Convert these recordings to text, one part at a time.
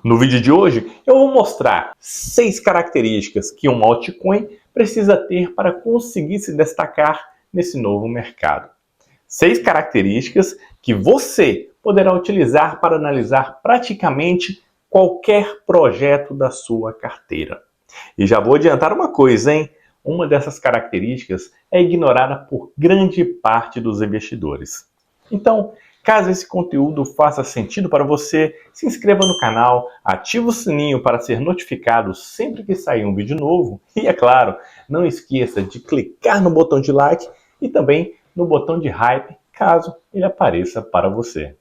No vídeo de hoje eu vou mostrar 6 características que uma altcoin precisa ter para conseguir se destacar nesse novo mercado. 6 características que você poderá utilizar para analisar praticamente qualquer projeto da sua carteira. E já vou adiantar uma coisa, hein? Uma dessas características é ignorada por grande parte dos investidores. Então, caso esse conteúdo faça sentido para você, se inscreva no canal, ative o sininho para ser notificado sempre que sair um vídeo novo e, é claro, não esqueça de clicar no botão de like e também no botão de hype, caso ele apareça para você.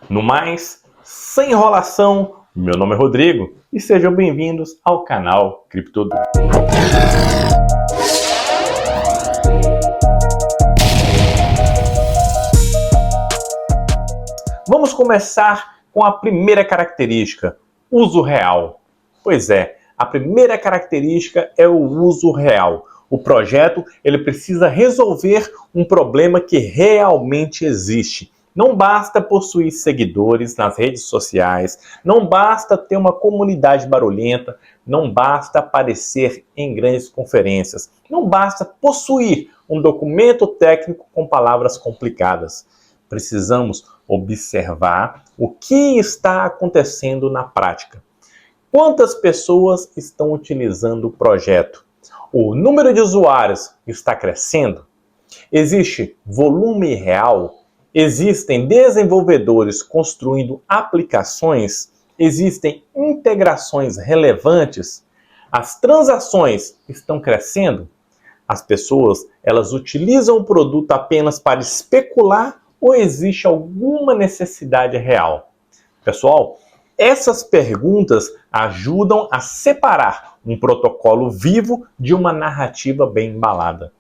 No mais, sem enrolação, meu nome é Rodrigo e sejam bem-vindos ao canal Criptodu. Vamos começar com a primeira característica, uso real. Pois é, a primeira característica é o uso real. O projeto ele precisa resolver um problema que realmente existe. Não basta possuir seguidores nas redes sociais, não basta ter uma comunidade barulhenta, não basta aparecer em grandes conferências, não basta possuir um documento técnico com palavras complicadas. Precisamos observar o que está acontecendo na prática. Quantas pessoas estão utilizando o projeto? O número de usuários está crescendo? Existe volume real? Existem desenvolvedores construindo aplicações? Existem integrações relevantes? As transações estão crescendo? As pessoas, elas utilizam o produto apenas para especular ou existe alguma necessidade real? Pessoal, essas perguntas ajudam a separar um protocolo vivo de uma narrativa bem embalada.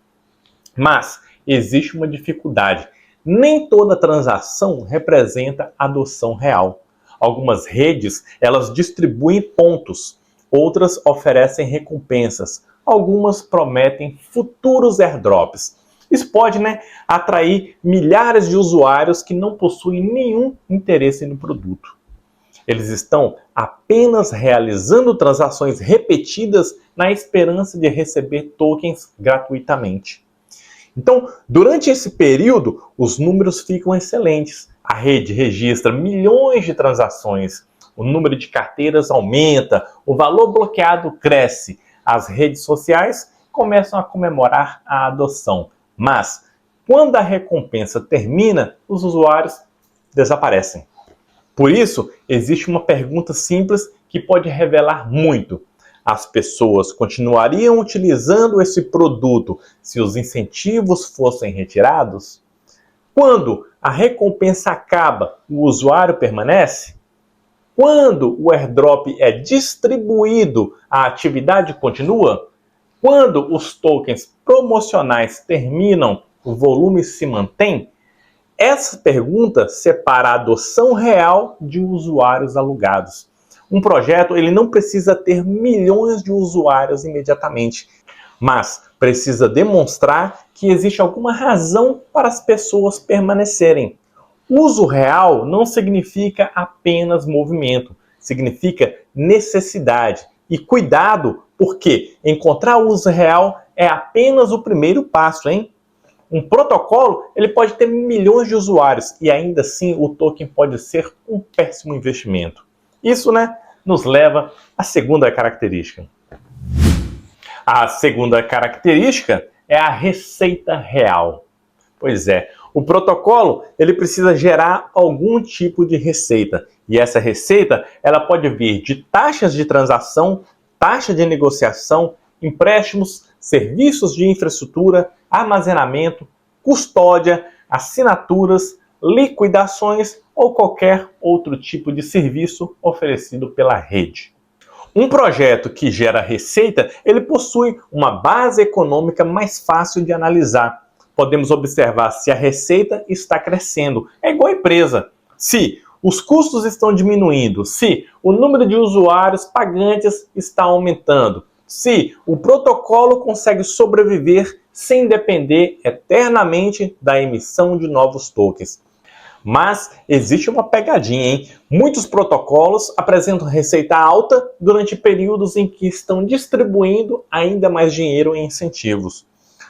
Mas existe uma dificuldade. Nem toda transação representa adoção real. Algumas redes, elas distribuem pontos, outras oferecem recompensas, algumas prometem futuros airdrops. Isso pode, atrair milhares de usuários que não possuem nenhum interesse no produto. Eles estão apenas realizando transações repetidas na esperança de receber tokens gratuitamente. Então, durante esse período, os números ficam excelentes. A rede registra milhões de transações, o número de carteiras aumenta, o valor bloqueado cresce, as redes sociais começam a comemorar a adoção. Mas, quando a recompensa termina, os usuários desaparecem. Por isso, existe uma pergunta simples que pode revelar muito. As pessoas continuariam utilizando esse produto se os incentivos fossem retirados? Quando a recompensa acaba, o usuário permanece? Quando o airdrop é distribuído, a atividade continua? Quando os tokens promocionais terminam, o volume se mantém? Essa pergunta separa a adoção real de usuários alugados. Um projeto ele não precisa ter milhões de usuários imediatamente, mas precisa demonstrar que existe alguma razão para as pessoas permanecerem. Uso real não significa apenas movimento, significa necessidade. E cuidado, porque encontrar o uso real é apenas o primeiro passo, hein? Um protocolo ele pode ter milhões de usuários e ainda assim o token pode ser um péssimo investimento. Isso, nos leva à segunda característica. A segunda característica é a receita real. Pois é, o protocolo ele precisa gerar algum tipo de receita. E essa receita ela pode vir de taxas de transação, taxa de negociação, empréstimos, serviços de infraestrutura, armazenamento, custódia, assinaturas, liquidações ou qualquer outro tipo de serviço oferecido pela rede. Um projeto que gera receita, ele possui uma base econômica mais fácil de analisar. Podemos observar se a receita está crescendo. É igual a empresa. Se os custos estão diminuindo, se o número de usuários pagantes está aumentando, se o protocolo consegue sobreviver sem depender eternamente da emissão de novos tokens. Mas existe uma pegadinha, hein? Muitos protocolos apresentam receita alta durante períodos em que estão distribuindo ainda mais dinheiro em incentivos.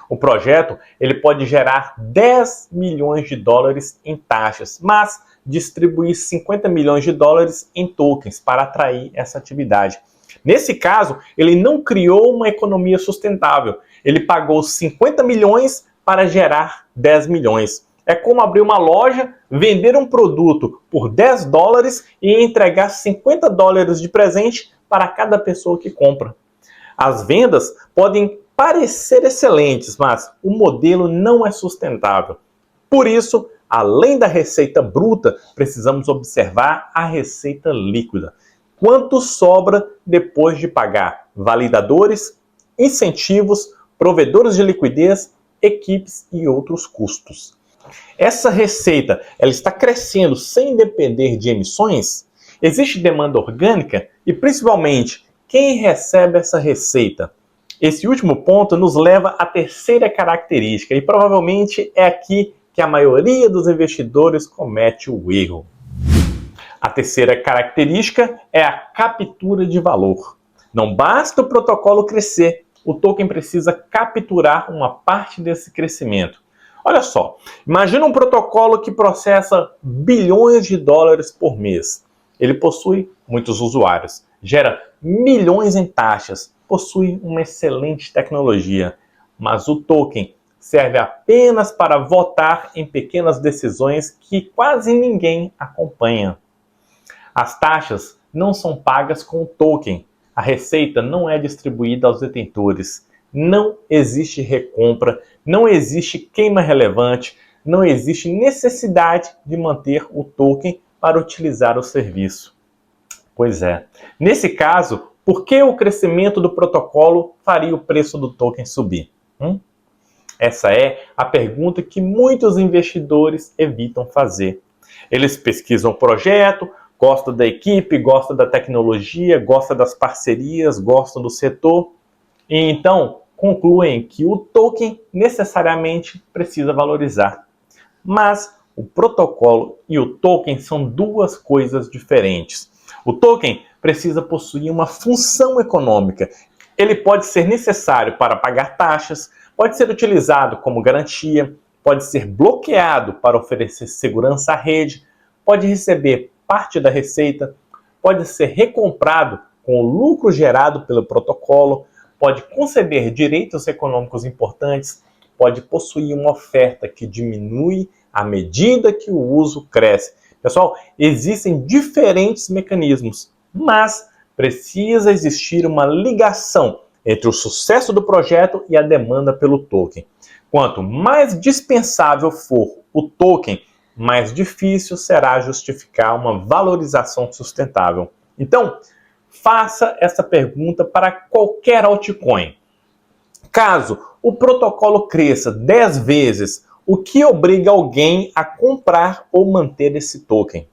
O projeto ele pode gerar 10 milhões de dólares em taxas, mas distribuir 50 milhões de dólares em tokens para atrair essa atividade. Nesse caso, ele não criou uma economia sustentável. Ele pagou 50 milhões para gerar 10 milhões. É como abrir uma loja, vender um produto por 10 dólares e entregar 50 dólares de presente para cada pessoa que compra. As vendas podem parecer excelentes, mas o modelo não é sustentável. Por isso, além da receita bruta, precisamos observar a receita líquida. Quanto sobra depois de pagar validadores, incentivos, provedores de liquidez, equipes e outros custos? Essa receita ela está crescendo sem depender de emissões? Existe demanda orgânica? E principalmente, quem recebe essa receita? Esse último ponto nos leva à terceira característica e provavelmente é aqui que a maioria dos investidores comete o erro. A terceira característica é a captura de valor. Não basta o protocolo crescer, o token precisa capturar uma parte desse crescimento. Olha só, imagina um protocolo que processa bilhões de dólares por mês. Ele possui muitos usuários, gera milhões em taxas, possui uma excelente tecnologia, mas o token serve apenas para votar em pequenas decisões que quase ninguém acompanha. As taxas não são pagas com o token, a receita não é distribuída aos detentores, não existe recompra, não existe queima relevante, não existe necessidade de manter o token para utilizar o serviço. Pois é, nesse caso, por que o crescimento do protocolo faria o preço do token subir? Essa é a pergunta que muitos investidores evitam fazer. Eles pesquisam o projeto, gostam da equipe, gostam da tecnologia, gostam das parcerias, gostam do setor, e então concluem que o token necessariamente precisa valorizar. Mas o protocolo e o token são duas coisas diferentes. O token precisa possuir uma função econômica. Ele pode ser necessário para pagar taxas, pode ser utilizado como garantia, pode ser bloqueado para oferecer segurança à rede, pode receber parte da receita, pode ser recomprado com o lucro gerado pelo protocolo, pode conceder direitos econômicos importantes, pode possuir uma oferta que diminui à medida que o uso cresce. Pessoal, existem diferentes mecanismos, mas precisa existir uma ligação entre o sucesso do projeto e a demanda pelo token. Quanto mais dispensável for o token, mais difícil será justificar uma valorização sustentável. Então, faça essa pergunta para qualquer altcoin. Caso o protocolo cresça 10 vezes, o que obriga alguém a comprar ou manter esse token?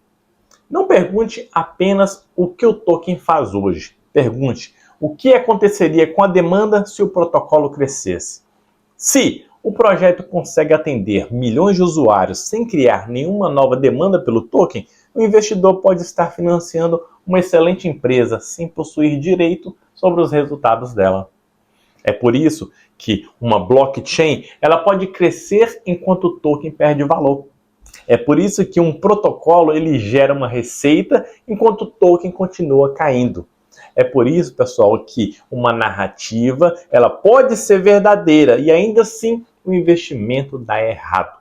Não pergunte apenas o que o token faz hoje. Pergunte o que aconteceria com a demanda se o protocolo crescesse. Se o projeto consegue atender milhões de usuários sem criar nenhuma nova demanda pelo token, o investidor pode estar financiando uma excelente empresa sem possuir direito sobre os resultados dela. É por isso que uma blockchain ela pode crescer enquanto o token perde valor. É por isso que um protocolo ele gera uma receita enquanto o token continua caindo. É por isso, pessoal, que uma narrativa ela pode ser verdadeira e ainda assim o investimento dá errado.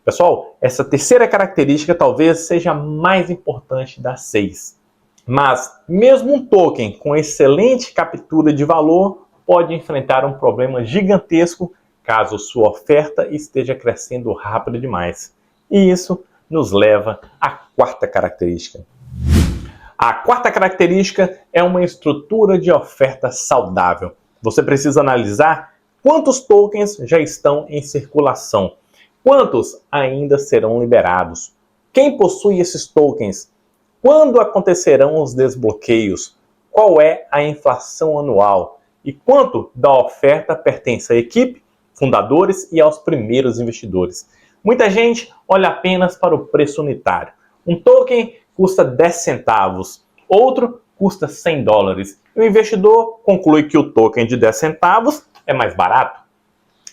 Pessoal, essa terceira característica talvez seja a mais importante das 6. Mas mesmo um token com excelente captura de valor pode enfrentar um problema gigantesco caso sua oferta esteja crescendo rápido demais. E isso nos leva à quarta característica. A quarta característica é uma estrutura de oferta saudável. Você precisa analisar quantos tokens já estão em circulação, quantos ainda serão liberados, quem possui esses tokens, quando acontecerão os desbloqueios, qual é a inflação anual e quanto da oferta pertence à equipe, fundadores e aos primeiros investidores. Muita gente olha apenas para o preço unitário. Um token custa 10 centavos, outro custa 100 dólares. O investidor conclui que o token de 10 centavos é mais barato.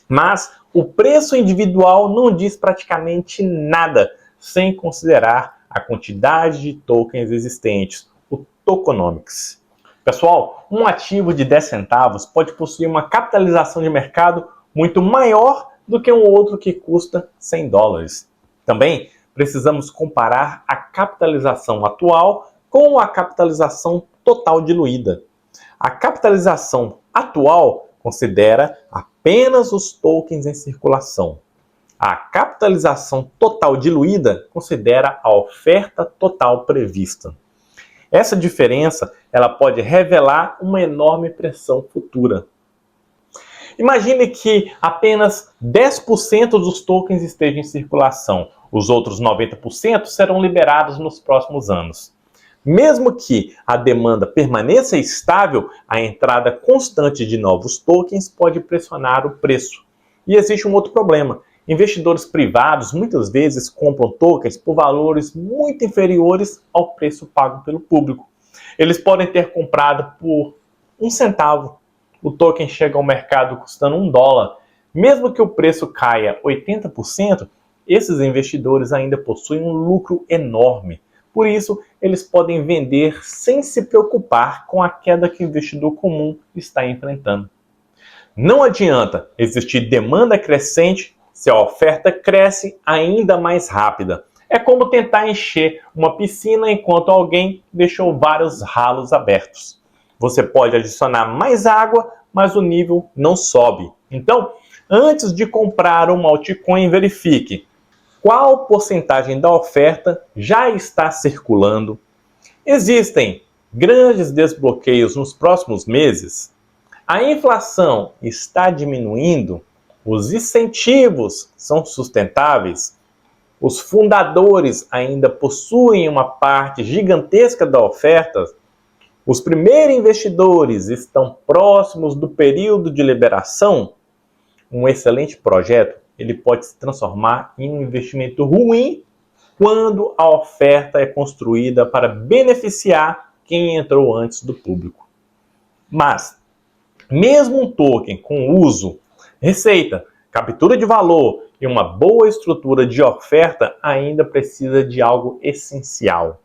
Mas o preço individual não diz praticamente nada, sem considerar a quantidade de tokens existentes, o tokenomics. Pessoal, um ativo de 10 centavos pode possuir uma capitalização de mercado muito maior do que um outro que custa 100 dólares. Também precisamos comparar a capitalização atual com a capitalização total diluída. A capitalização atual considera apenas os tokens em circulação. A capitalização total diluída considera a oferta total prevista. Essa diferença ela pode revelar uma enorme pressão futura. Imagine que apenas 10% dos tokens estejam em circulação. Os outros 90% serão liberados nos próximos anos. Mesmo que a demanda permaneça estável, a entrada constante de novos tokens pode pressionar o preço. E existe um outro problema. Investidores privados muitas vezes compram tokens por valores muito inferiores ao preço pago pelo público. Eles podem ter comprado por 1 centavo. O token chega ao mercado custando 1 dólar. Mesmo que o preço caia 80%, esses investidores ainda possuem um lucro enorme. Por isso, eles podem vender sem se preocupar com a queda que o investidor comum está enfrentando. Não adianta existir demanda crescente se a oferta cresce ainda mais rápida. É como tentar encher uma piscina enquanto alguém deixou vários ralos abertos. Você pode adicionar mais água, mas o nível não sobe. Então, antes de comprar uma altcoin, verifique qual porcentagem da oferta já está circulando. Existem grandes desbloqueios nos próximos meses? A inflação está diminuindo? Os incentivos são sustentáveis? Os fundadores ainda possuem uma parte gigantesca da oferta? Os primeiros investidores estão próximos do período de liberação? Um excelente projeto ele pode se transformar em um investimento ruim quando a oferta é construída para beneficiar quem entrou antes do público. Mas, mesmo um token com uso, receita, captura de valor e uma boa estrutura de oferta ainda precisa de algo essencial.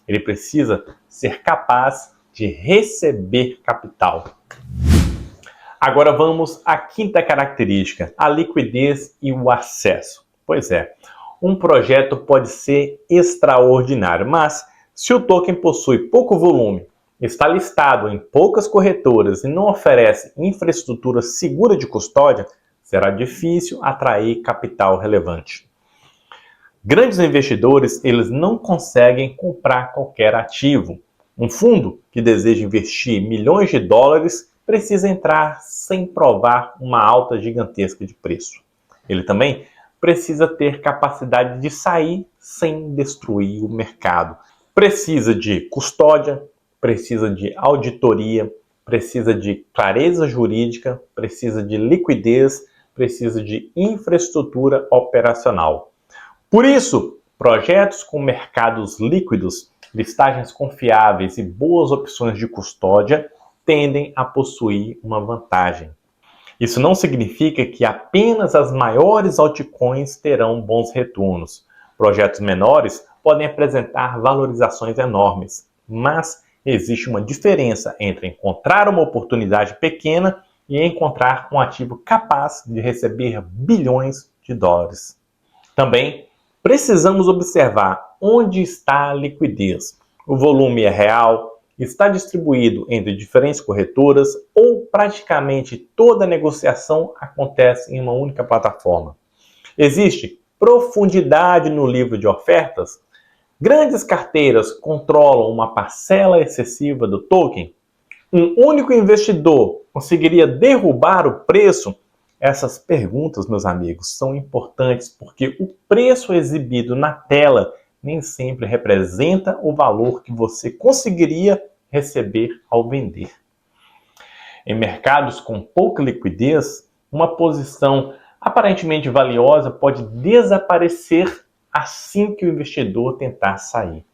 Ele precisa ser capaz de receber capital. Agora vamos à quinta característica, a liquidez e o acesso. Pois é, um projeto pode ser extraordinário, mas se o token possui pouco volume, está listado em poucas corretoras e não oferece infraestrutura segura de custódia, será difícil atrair capital relevante. Grandes investidores, eles não conseguem comprar qualquer ativo. Um fundo que deseja investir milhões de dólares precisa entrar sem provar uma alta gigantesca de preço. Ele também precisa ter capacidade de sair sem destruir o mercado. Precisa de custódia, precisa de auditoria, precisa de clareza jurídica, precisa de liquidez, precisa de infraestrutura operacional. Por isso, projetos com mercados líquidos, listagens confiáveis e boas opções de custódia tendem a possuir uma vantagem. Isso não significa que apenas as maiores altcoins terão bons retornos. Projetos menores podem apresentar valorizações enormes, mas existe uma diferença entre encontrar uma oportunidade pequena e encontrar um ativo capaz de receber bilhões de dólares. Também precisamos observar onde está a liquidez. O volume é real? Está distribuído entre diferentes corretoras ou praticamente toda a negociação acontece em uma única plataforma? Existe profundidade no livro de ofertas? Grandes carteiras controlam uma parcela excessiva do token? Um único investidor conseguiria derrubar o preço? Essas perguntas, meus amigos, são importantes porque o preço exibido na tela nem sempre representa o valor que você conseguiria receber ao vender. Em mercados com pouca liquidez, uma posição aparentemente valiosa pode desaparecer assim que o investidor tentar sair.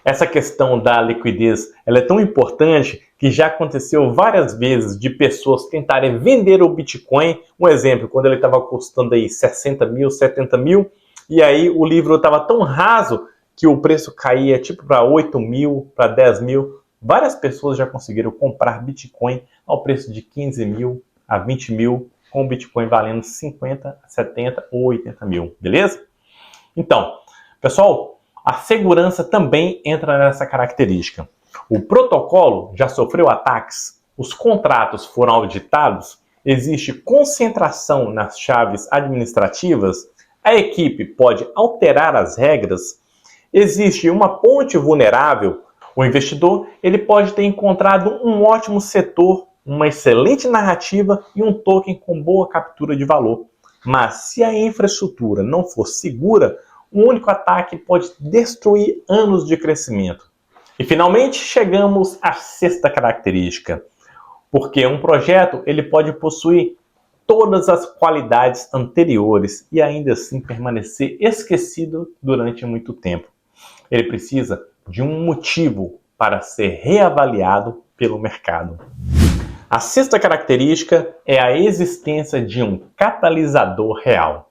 Essa questão da liquidez ela é tão importante que já aconteceu várias vezes de pessoas tentarem vender o Bitcoin. Um exemplo, quando ele estava custando aí 60 mil, 70 mil, e aí o livro estava tão raso que o preço caía tipo para 8 mil, para 10 mil. Várias pessoas já conseguiram comprar Bitcoin ao preço de 15 mil a 20 mil, com o Bitcoin valendo 50, 70 ou 80 mil, beleza? Então, pessoal, a segurança também entra nessa característica. O protocolo já sofreu ataques, os contratos foram auditados, existe concentração nas chaves administrativas, a equipe pode alterar as regras, existe uma ponte vulnerável, o investidor ele pode ter encontrado um ótimo setor, uma excelente narrativa e um token com boa captura de valor. Mas se a infraestrutura não for segura, um único ataque pode destruir anos de crescimento. E finalmente chegamos à sexta característica, porque um projeto ele pode possuir todas as qualidades anteriores e ainda assim permanecer esquecido durante muito tempo. Ele precisa de um motivo para ser reavaliado pelo mercado. A sexta característica é a existência de um catalisador real.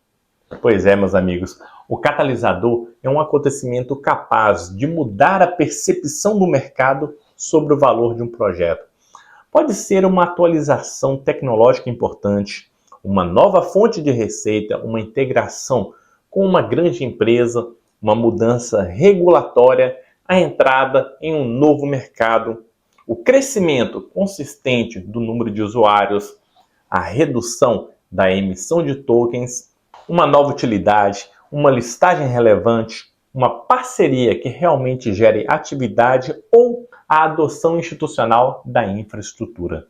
Pois é, meus amigos, o catalisador é um acontecimento capaz de mudar a percepção do mercado sobre o valor de um projeto. Pode ser uma atualização tecnológica importante, uma nova fonte de receita, uma integração com uma grande empresa, uma mudança regulatória, a entrada em um novo mercado, o crescimento consistente do número de usuários, a redução da emissão de tokens, uma nova utilidade, uma listagem relevante, uma parceria que realmente gere atividade ou a adoção institucional da infraestrutura.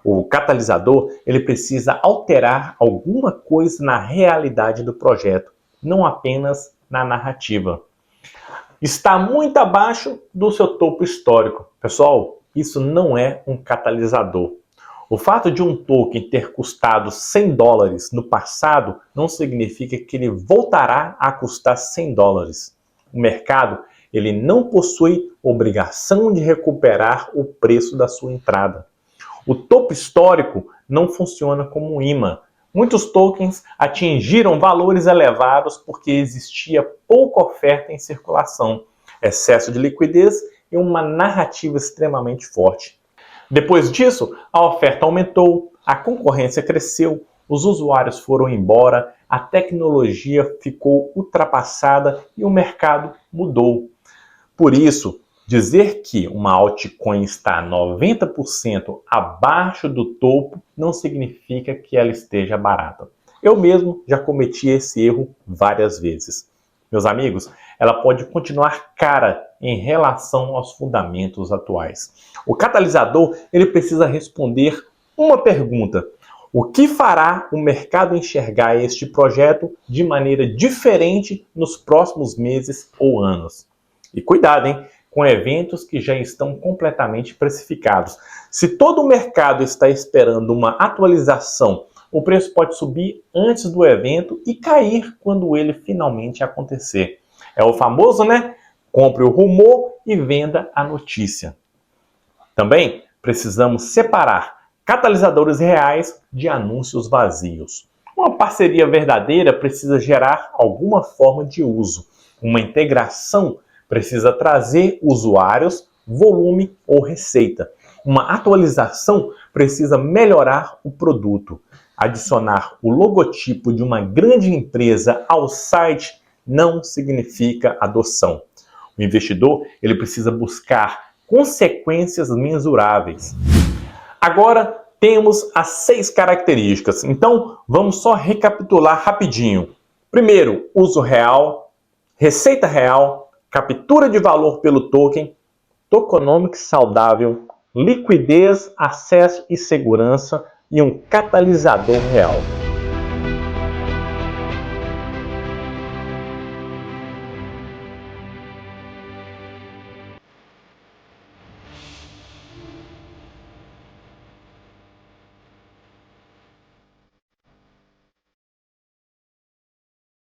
O catalisador ele precisa alterar alguma coisa na realidade do projeto, não apenas na narrativa. Está muito abaixo do seu topo histórico. Pessoal, isso não é um catalisador. O fato de um token ter custado 100 dólares no passado não significa que ele voltará a custar 100 dólares. O mercado ele não possui obrigação de recuperar o preço da sua entrada. O topo histórico não funciona como um imã. Muitos tokens atingiram valores elevados porque existia pouca oferta em circulação, excesso de liquidez e uma narrativa extremamente forte. Depois disso, a oferta aumentou, a concorrência cresceu, os usuários foram embora, a tecnologia ficou ultrapassada e o mercado mudou. Por isso, dizer que uma altcoin está 90% abaixo do topo não significa que ela esteja barata. Eu mesmo já cometi esse erro várias vezes. Meus amigos, ela pode continuar cara em relação aos fundamentos atuais. O catalisador ele precisa responder uma pergunta: o que fará o mercado enxergar este projeto de maneira diferente nos próximos meses ou anos? E cuidado, hein? Com eventos que já estão completamente precificados. Se todo o mercado está esperando uma atualização, o preço pode subir antes do evento e cair quando ele finalmente acontecer. É o famoso, né? Compre o rumor e venda a notícia. Também precisamos separar catalisadores reais de anúncios vazios. Uma parceria verdadeira precisa gerar alguma forma de uso. Uma integração precisa trazer usuários, volume ou receita. Uma atualização precisa melhorar o produto. Adicionar o logotipo de uma grande empresa ao site não significa adoção. O investidor ele precisa buscar consequências mensuráveis. Agora temos as 6 características. Então vamos só recapitular rapidinho. Primeiro, uso real, receita real, captura de valor pelo token, tokenomics saudável, liquidez, acesso e segurança e um catalisador real.